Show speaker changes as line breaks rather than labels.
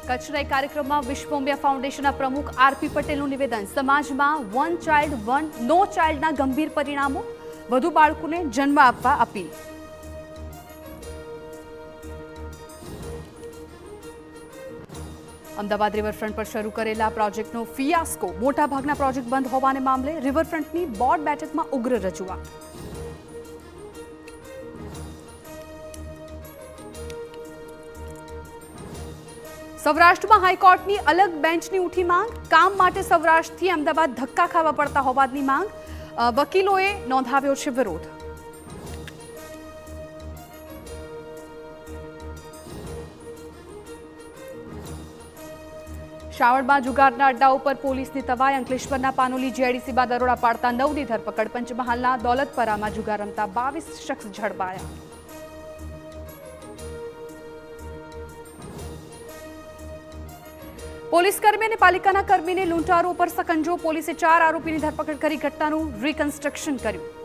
કચ્છના એક કાર્યક્રમમાં વિશ્વોમિયા ફાઉન્ડેશનના પ્રમુખ આરપી પટેલનું નિવેદન, સમાજમાં વન ચાઇલ્ડ વન નો ચાઇલ્ડના ગંભીર પરિણામો, વધુ બાળકોને જન્મ આપવા અપીલ. અમદાવાદ રિવરફ્રન્ટ પર શરૂ કરેલા પ્રોજેક્ટનો ફિયાસ્કો, મોટાભાગના પ્રોજેક્ટ બંધ હોવાને મામલે રિવરફ્રન્ટની બોર્ડ બેઠકમાં ઉગ્ર રજૂઆત. સૌરાષ્ટ્રમાં હાઈકોર્ટની અલગ બેન્ચની ઉઠી માંગ, કામ માટે સૌરાષ્ટ્રથી અમદાવાદ ધક્કા ખાવા પડતા હોવાની માંગ, વકીલોએ નોંધાવ્યો છે વિરોધ. શ્રાવણમાં જુગારના અડ્ડા ઉપર પોલીસની તવાઈ, અંકલેશ્વરના પાનોલી જેડીસી બાદ દરોડા પાડતા 9ની ધરપકડ. પંચમહાલના દોલતપરામાં જુગાર રમતા 22 શખ્સ ઝડપાયા. પોલીસકર્મી અને પાલિકાના કર્મીને લૂંટારો પર સકંજો, પોલીસે 4 આરોપીની ધરપકડ કરી ઘટનાનું રિકન્સ્ટ્રક્શન કર્યું.